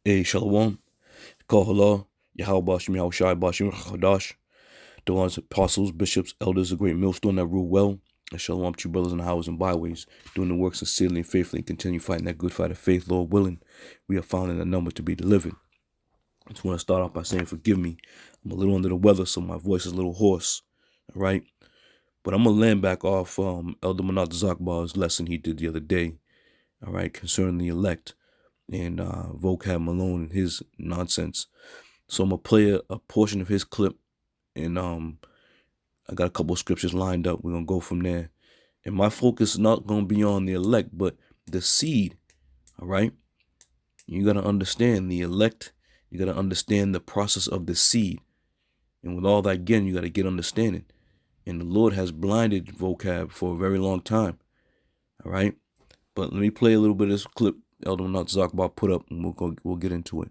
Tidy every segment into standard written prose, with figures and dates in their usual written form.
Hey, Shalom, Kohala, Yahweh Shem Yahushai Bashim Chadash, the ones apostles, bishops, elders, a great millstone that rule well, and Shalom to you brothers in the highways and byways, doing the work sincerely and faithfully, and continue fighting that good fight of faith, Lord willing. We are found in a number to be delivered. I just want to start off by saying, forgive me. I'm a little under the weather, so my voice is a little hoarse, all right? But I'm going to land back off Elder Manat Zakbar's lesson he did the other day, all right, concerning the elect and Vocab Malone and his nonsense. So I'm going to play a portion of his clip, and I got a couple of scriptures lined up. We're going to go from there. And my focus is not going to be on the elect, but the seed, all right? You got to understand the elect. You got to understand the process of the seed. And with all that, again, you got to get understanding. And the Lord has blinded vocab for a very long time, all right? But let me play a little bit of this clip Elder Manat Zakbar put up, and we'll get into it.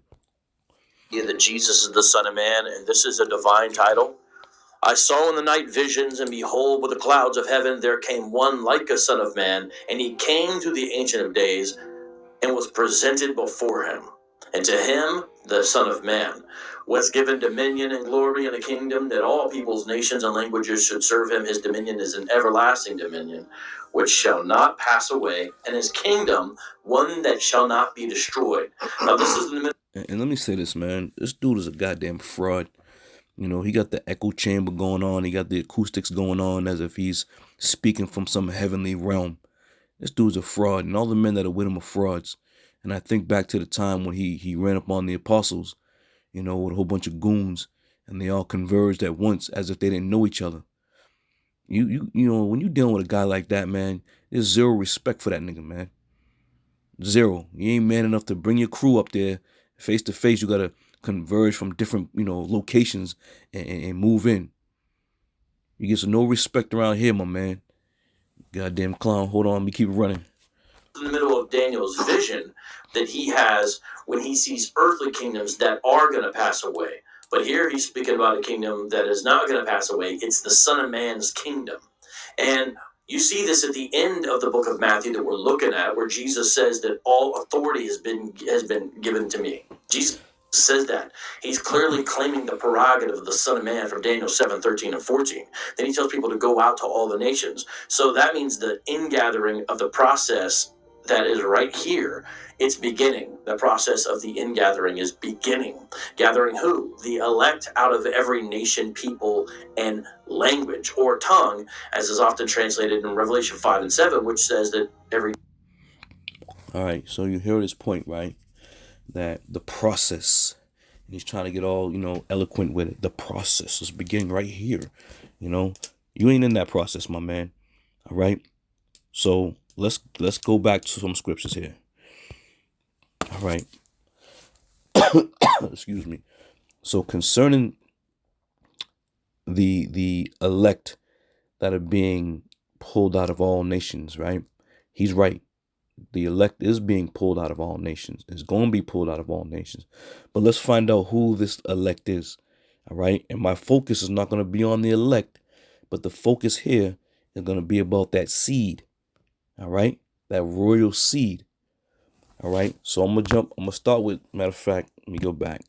Yeah, that Jesus is the Son of Man, and this is a divine title. I saw in the night visions, and behold, with the clouds of heaven there came one like a Son of Man, and he came to the Ancient of Days, and was presented before him. And to him, the Son of Man, was given dominion and glory and a kingdom, that all peoples, nations, and languages should serve him. His dominion is an everlasting dominion, which shall not pass away, and his kingdom one that shall not be destroyed. Now this is in the middle. And let me say this, man. This dude is a goddamn fraud. You know, he got the echo chamber going on. He got the acoustics going on as if he's speaking from some heavenly realm. This dude's a fraud, and all the men that are with him are frauds. And I think back to the time when he ran up on the apostles, you know, with a whole bunch of goons, and they all converged at once as if they didn't know each other. You know, when you're dealing with a guy like that, man, there's zero respect for that nigga, man. Zero. You ain't man enough to bring your crew up there face to face. You gotta converge from different, locations and move in. You get no respect around here, my man. Goddamn clown. Hold on, let me keep running. In the middle of Daniel's vision that he has when he sees earthly kingdoms that are going to pass away. But here he's speaking about a kingdom that is not going to pass away. It's the Son of Man's kingdom. And you see this at the end of the book of Matthew that we're looking at, where Jesus says that all authority has been given to me. Jesus says that. He's clearly claiming the prerogative of the Son of Man from Daniel 7, 13, and 14. Then he tells people to go out to all the nations. So that means the ingathering of the process that is right here, it's beginning. The process of the ingathering is beginning. Gathering who? The elect out of every nation, people, and language, or tongue, as is often translated in Revelation 5 and 7, which says that every... All right, so you hear this point, right? That the process, and he's trying to get all, eloquent with it. The process is beginning right here. You ain't in that process, my man. All right? So let's go back to some scriptures here. All right. Excuse me. So concerning the elect that are being pulled out of all nations, right? He's right. The elect is being pulled out of all nations. It's going to be pulled out of all nations. But let's find out who this elect is. All right. And my focus is not going to be on the elect, but the focus here is going to be about that seed. All right. That royal seed. All right. So I'm going to start with, matter of fact, let me go back.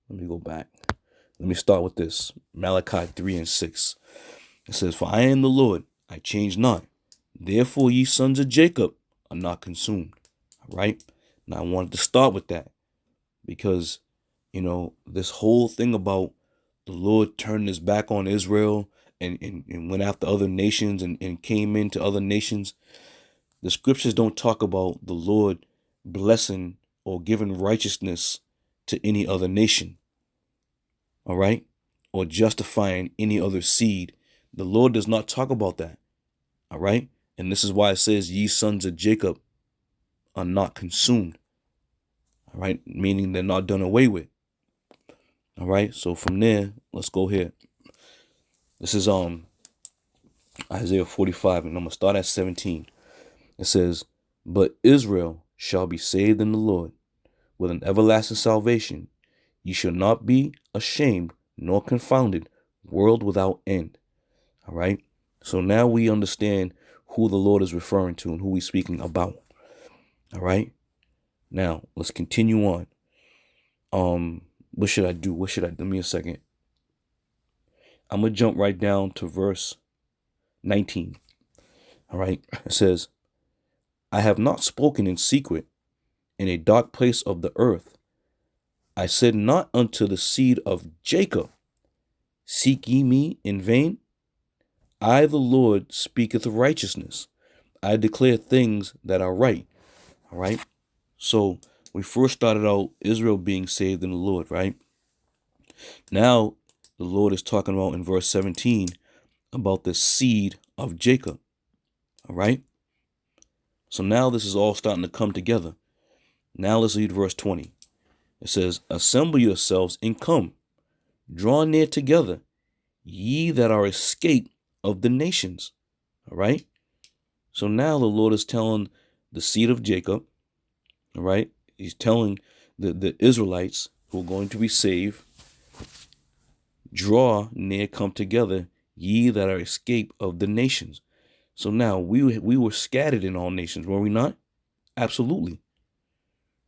Let me start with this. Malachi 3 and 6. It says, "For I am the Lord, I change not. Therefore ye sons of Jacob are not consumed." All right. Now I wanted to start with that because, this whole thing about the Lord turning his back on Israel and went after other nations and came into other nations. The scriptures don't talk about the Lord blessing or giving righteousness to any other nation. All right. Or justifying any other seed. The Lord does not talk about that. All right. And this is why it says, ye sons of Jacob are not consumed. All right. Meaning they're not done away with. All right. So from there, let's go here. This is Isaiah 45, and I'm going to start at 17. It says, "But Israel shall be saved in the Lord with an everlasting salvation. Ye shall not be ashamed nor confounded, world without end." All right. So now we understand who the Lord is referring to and who he's speaking about. All right. Now, let's continue on. What should I do? Give me a second. I'm going to jump right down to verse 19. All right. It says, I have not spoken in secret in a dark place of the earth. I said not unto the seed of Jacob, seek ye me in vain? I, the Lord, speaketh righteousness. I declare things that are right. All right. So we first started out Israel being saved in the Lord, right? Now the Lord is talking about in verse 17 about the seed of Jacob. All right. So now this is all starting to come together. Now let's read verse 20. It says, assemble yourselves and come, draw near together, ye that are escaped of the nations. All right. So now the Lord is telling the seed of Jacob, all right, he's telling the Israelites who are going to be saved, draw near, come together, ye that are escaped of the nations. So now we were scattered in all nations, were we not? Absolutely.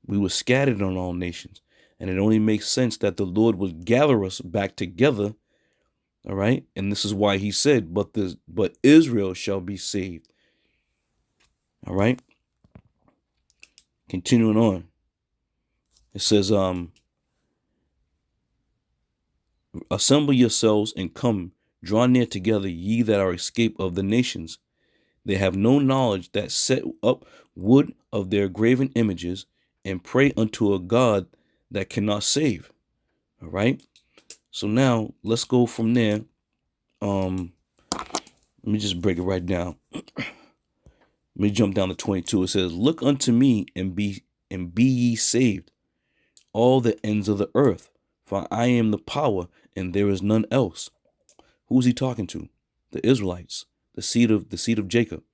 We were scattered on all nations. And it only makes sense that the Lord would gather us back together. All right. And this is why he said, but Israel shall be saved. All right. Continuing on. It says, assemble yourselves and come, draw near together, ye that are escaped of the nations. They have no knowledge that set up wood of their graven images and pray unto a God that cannot save. All right. So now let's go from there. Let me just break it right down. Let me jump down to 22. It says, look unto me and be ye saved, all the ends of the earth, for I am the power and there is none else. Who's he talking to? The Israelites, the seed of Jacob.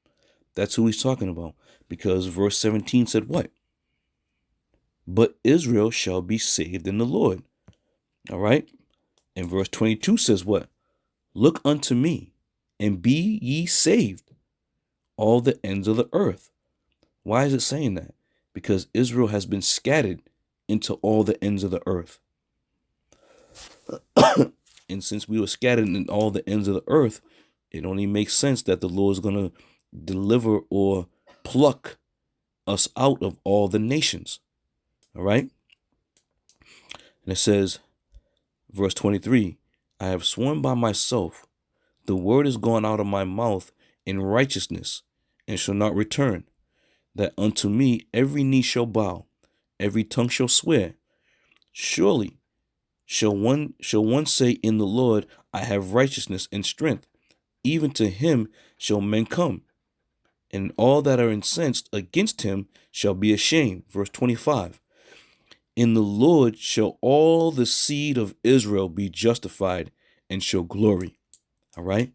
That's who he's talking about, because verse 17 said what? But Israel shall be saved in the Lord. All right. And verse 22 says what? Look unto me and be ye saved, all the ends of the earth. Why is it saying that? Because Israel has been scattered into all the ends of the earth. And since we were scattered in all the ends of the earth, it only makes sense that the Lord is going to deliver or pluck us out of all the nations. All right. And it says, verse 23, I have sworn by myself, the word is gone out of my mouth in righteousness, and shall not return, that unto me every knee shall bow, every tongue shall swear. Surely shall one say in the Lord, I have righteousness and strength. Even to him shall men come, and all that are incensed against him shall be ashamed. Verse 25. In the Lord shall all the seed of Israel be justified and shall glory. All right.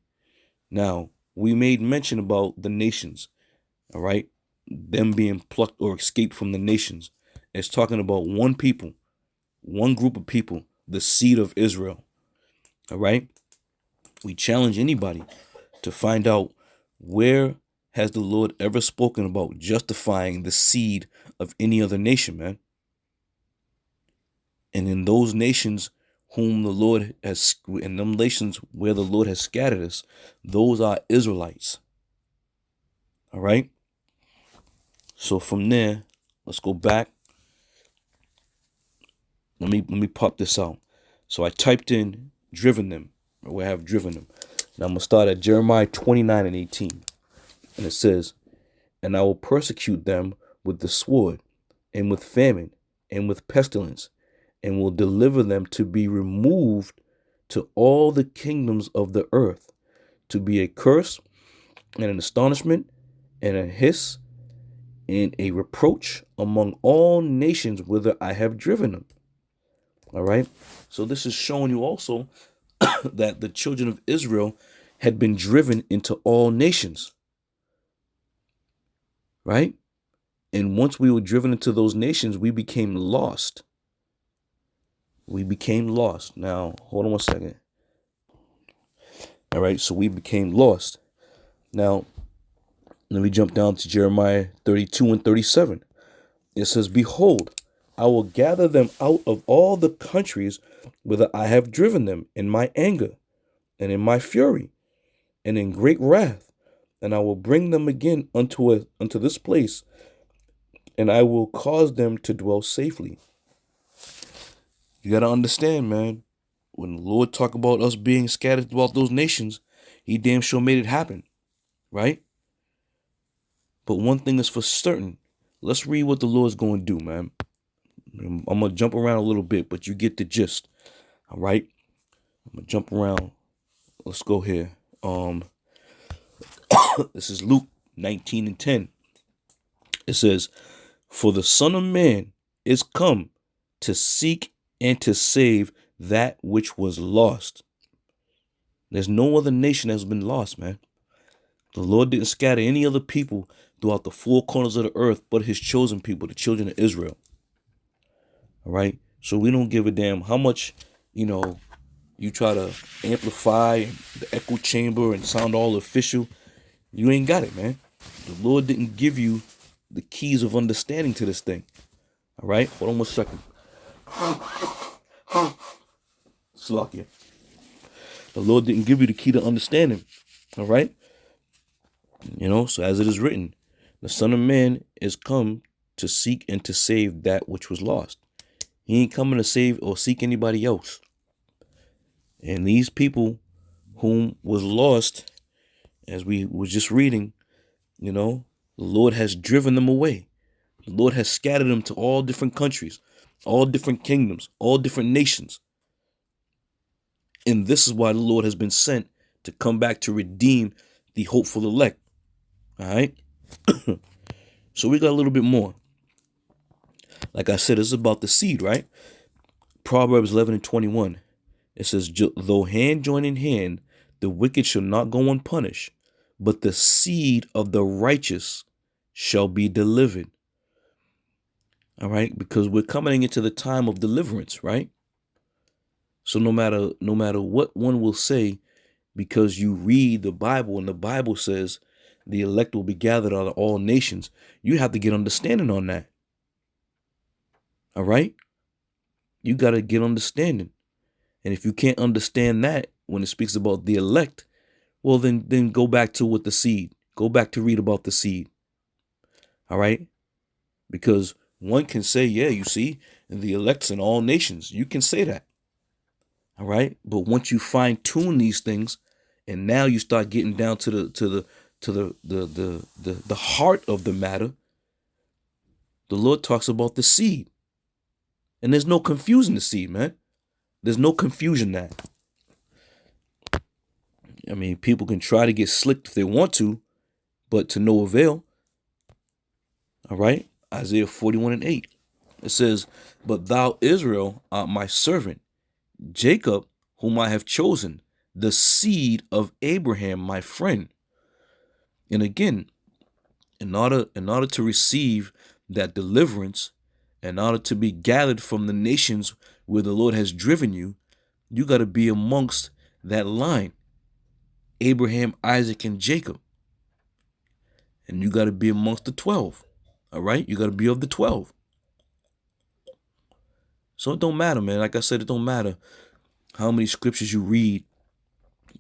Now, we made mention about the nations. All right. Them being plucked or escaped from the nations. It's talking about one people, one group of people, the seed of Israel. All right. We challenge anybody to find out, where has the Lord ever spoken about justifying the seed of any other nation, man? And in those nations whom the Lord has, in them nations where the Lord has scattered us, those are Israelites. All right. So from there, let's go back. Let me pop this out. So I typed in driven them, or where I have driven them. Now I'm going to start at Jeremiah 29 and 18. And it says, and I will persecute them with the sword, and with famine, and with pestilence, and will deliver them to be removed to all the kingdoms of the earth, to be a curse and an astonishment and a hiss and a reproach among all nations whither I have driven them. All right. So this is showing you also that the children of Israel had been driven into all nations. Right. And once we were driven into those nations, we became lost. We became lost. Now, hold on one second. All right. So we became lost. Now, let me jump down to Jeremiah 32 and 37. It says, behold, I will gather them out of all the countries whither I have driven them in my anger and in my fury and in great wrath, and I will bring them again unto this place, and I will cause them to dwell safely. You got to understand, man, when the Lord talk about us being scattered throughout those nations, he damn sure made it happen, right? But one thing is for certain. Let's read what the Lord's going to do, man. I'm going to jump around a little bit, but you get the gist, all right? I'm going to jump around. Let's go here. This is Luke 19:10. It says, for the Son of Man is come to seek and to save that which was lost. There's no other nation that's been lost, man. The Lord didn't scatter any other people throughout the four corners of the earth but his chosen people, the children of Israel. All right? So we don't give a damn how much, you try to amplify the echo chamber and sound all official. You ain't got it, man. The Lord didn't give you the keys of understanding to this thing. All right? Hold on 1 second. Slakia. The Lord didn't give you the key to understanding. All right? So as it is written, the Son of Man is come to seek and to save that which was lost. He ain't coming to save or seek anybody else. And these people whom was lost, as we was just reading, the Lord has driven them away. The Lord has scattered them to all different countries, all different kingdoms, all different nations. And this is why the Lord has been sent to come back to redeem the hopeful elect. All right. So we got a little bit more. Like I said, it's about the seed, right? Proverbs 11:21. It says, though hand join in hand, the wicked shall not go unpunished, but the seed of the righteous shall be delivered. All right. Because we're coming into the time of deliverance, right? So no matter what one will say, because you read the Bible and the Bible says the elect will be gathered out of all nations, you have to get understanding on that. All right? You got to get understanding. And if you can't understand that when it speaks about the elect, well, then go back to what the seed. Go back to read about the seed. All right? Because one can say, yeah, you see, the elect's in all nations. You can say that. All right? But once you fine tune these things, and now you start getting down to the heart of the matter, the Lord talks about the seed. And there's no confusing the seed, man. There's no confusion that. I mean, people can try to get slick if they want to, but to no avail. All right? Isaiah 41:8. It says, but thou, Israel, art my servant, Jacob, whom I have chosen, the seed of Abraham, my friend. And again, in order to receive that deliverance, in order to be gathered from the nations where the Lord has driven you, you got to be amongst that line, Abraham, Isaac, and Jacob. And you got to be amongst the 12. All right? You got to be of the 12. So it don't matter, man. Like I said, it don't matter how many scriptures you read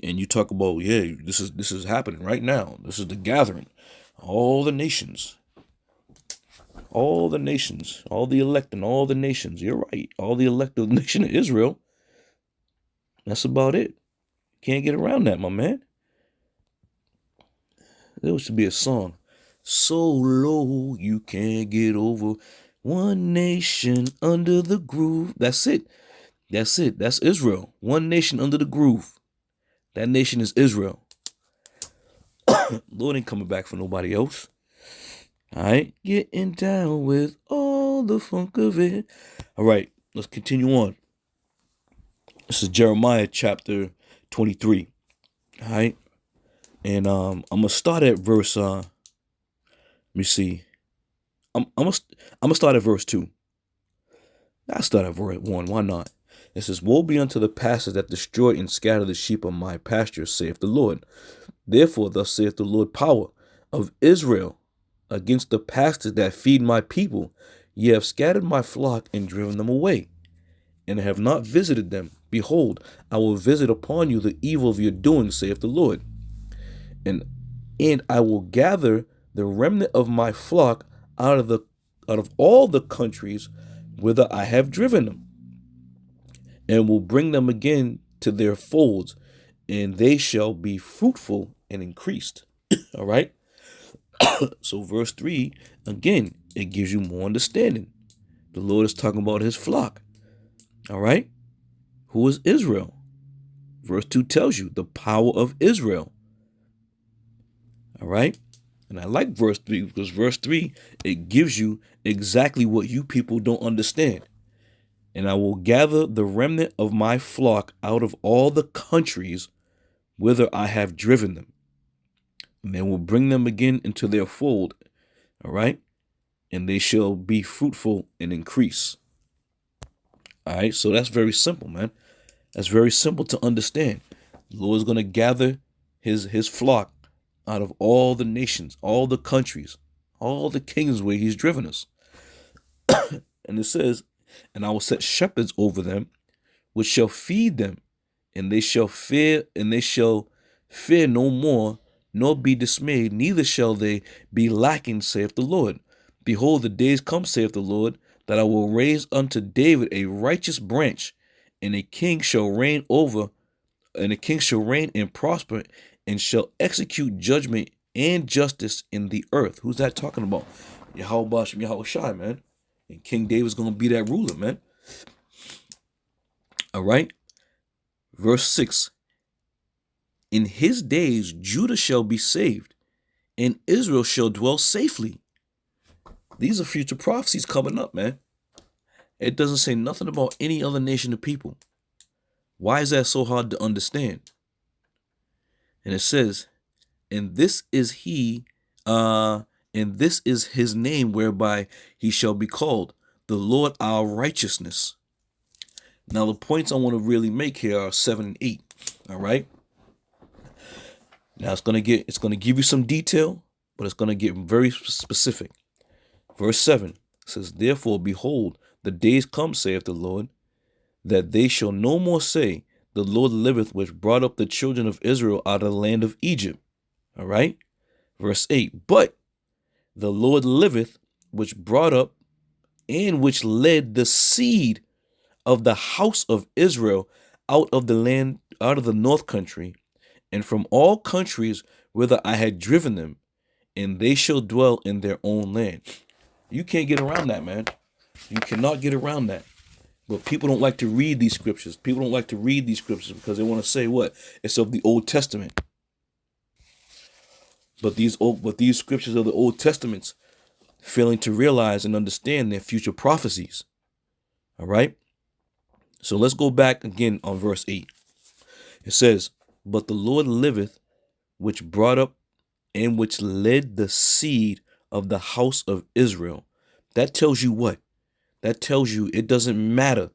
and you talk about, yeah, this is happening right now. This is the gathering. All the nations. All the nations. All the elect and all the nations. You're right. All the elect of the nation of Israel. That's about it. Can't get around that, my man. There should be a song. So low you can't get over. One nation under the groove. That's it. That's it. That's Israel. One nation under the groove. That nation is Israel. Lord ain't coming back for nobody else. All right. Getting down with all the funk of it. All right. Let's continue on. This is Jeremiah chapter 23. All right. And I'm going to start at verse, let me see. I'm gonna start at verse 2. I'll start at verse 1. Why not? It says, woe be unto the pastors that destroy and scatter the sheep of my pasture, saith the Lord. Therefore, thus saith the Lord power of Israel against the pastors that feed my people. Ye have scattered my flock and driven them away, and have not visited them. Behold, I will visit upon you the evil of your doing, saith the Lord. And I will gather the remnant of my flock out of all the countries whither I have driven them, and will bring them again to their folds, and they shall be fruitful and increased. All right. So verse 3, again, it gives you more understanding. The Lord is talking about his flock. All right. Who is Israel? Verse 2 tells you the power of Israel. All right. And I like verse 3 because verse 3, it gives you exactly what you people don't understand. And I will gather the remnant of my flock out of all the countries whither I have driven them, and they will bring them again into their fold. All right. And they shall be fruitful and increase. All right. So that's very simple, man. That's very simple to understand. The Lord is going to gather his flock out of all the nations, all the countries, all the kingdoms where he's driven us. And it says, and I will set shepherds over them, which shall feed them, and they shall fear no more, nor be dismayed, neither shall they be lacking, saith the Lord. Behold, the days come, saith the Lord, that I will raise unto David a righteous branch, and a king shall reign and prosper, and shall execute judgment and justice in the earth. Who's that talking about? Yahweh Shem Yahweh Shai, man. And King David's going to be that ruler, man. All right. Verse 6. In his days Judah shall be saved, and Israel shall dwell safely. These are future prophecies coming up, man. It doesn't say nothing about any other nation of people. Why is that so hard to understand? And it says, and this is his name whereby he shall be called, the Lord our righteousness. Now the points I want to really make here are 7 and 8. All right. Now it's gonna give you some detail, but it's gonna get very specific. Verse 7 says, therefore, behold, the days come, saith the Lord, that they shall no more say, the Lord liveth, which brought up the children of Israel out of the land of Egypt. All right. Verse 8, but the Lord liveth, which brought up and which led the seed of the house of Israel out of the land, out of the north country, and from all countries whither I had driven them, and they shall dwell in their own land. You can't get around that, man. You cannot get around that. But people don't like to read these scriptures. People don't like to read these scriptures because they want to say what? It's of the Old Testament. But these scriptures of the Old Testaments failing to realize and understand their future prophecies. All right. So let's go back again on verse 8. It says, but the Lord liveth, which brought up and which led the seed of the house of Israel. That tells you what? That tells you it doesn't matter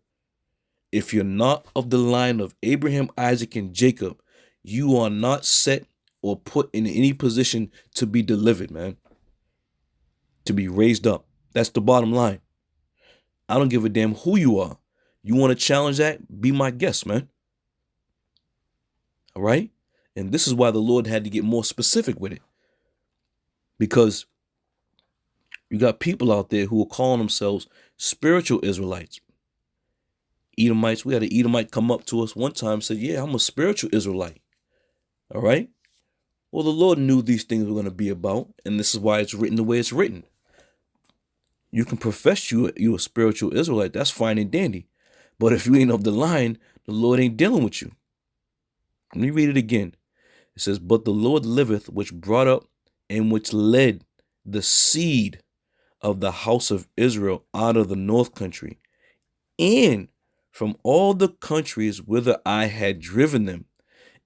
if you're not of the line of Abraham, Isaac, and Jacob. You are not set or put in any position to be delivered, man. To be raised up. That's the bottom line. I don't give a damn who you are. You want to challenge that? Be my guest, man. All right? And this is why the Lord had to get more specific with it. Because you got people out there who are calling themselves spiritual Israelites. Edomites. We had an Edomite come up to us one time and said, yeah, I'm a spiritual Israelite. All right? Well, the Lord knew these things were going to be about, and this is why it's written the way it's written. You can profess you a spiritual Israelite. That's fine and dandy. But if you ain't of the line, the Lord ain't dealing with you. Let me read it again. It says, but the Lord liveth, which brought up and which led the seed of the house of Israel out of the north country, and from all the countries whither I had driven them,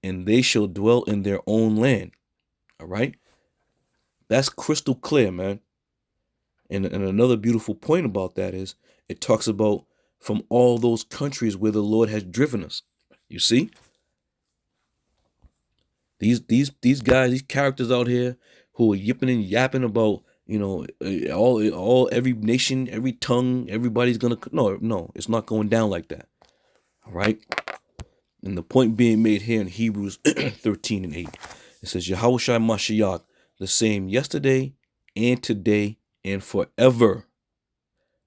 and they shall dwell in their own land. All right? That's crystal clear, man. And another beautiful point about that is it talks about from all those countries where the Lord has driven us. You see? These guys, these characters out here who are yipping and yapping about Every nation, every tongue, everybody's gonna. No, it's not going down like that. All right. And the point being made here in Hebrews 13 and 8, it says Yahushua Mashiach, the same yesterday and today and forever.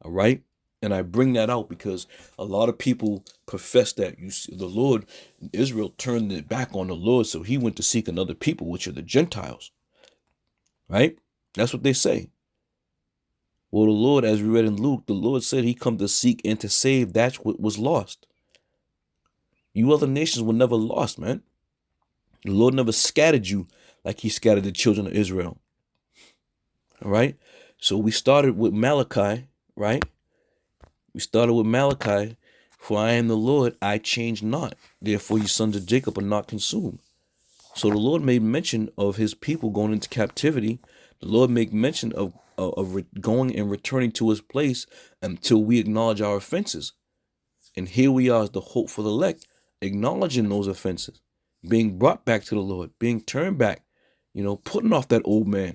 All right. And I bring that out because a lot of people profess that the Lord, Israel turned it back on the Lord, so he went to seek another people, which are the Gentiles. Right? That's what they say. Well, the Lord, as we read in Luke, the Lord said he come to seek and to save that what was lost. You other nations were never lost, man. The Lord never scattered you like he scattered the children of Israel. All right? So we started with Malachi, right? We started with Malachi, for I am the Lord, I change not. Therefore, you sons of Jacob are not consumed. So the Lord made mention of his people going into captivity. The Lord made mention of going and returning to his place until we acknowledge our offenses. And here we are as the hope for the elect, acknowledging those offenses, being brought back to the Lord, being turned back, putting off that old man.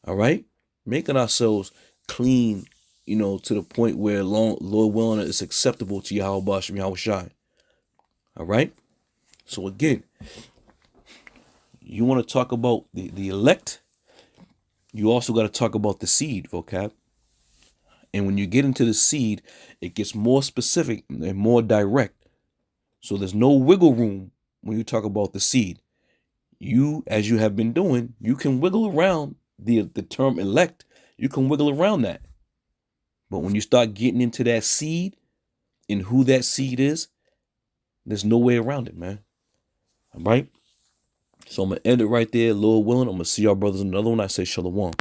All right? Making ourselves clean, to the point where Lord willing it's acceptable to Yahweh Shem Yahushai. All right? So again, you want to talk about the elect, you also got to talk about the seed, vocab. And when you get into the seed, it gets more specific and more direct. So there's no wiggle room when you talk about the seed. You, as you have been doing, you can wiggle around the term elect. You can wiggle around that. But when you start getting into that seed and who that seed is, there's no way around it, man. All right? So I'm going to end it right there. Lord willing, I'm going to see y'all brothers in another one. I say shalom.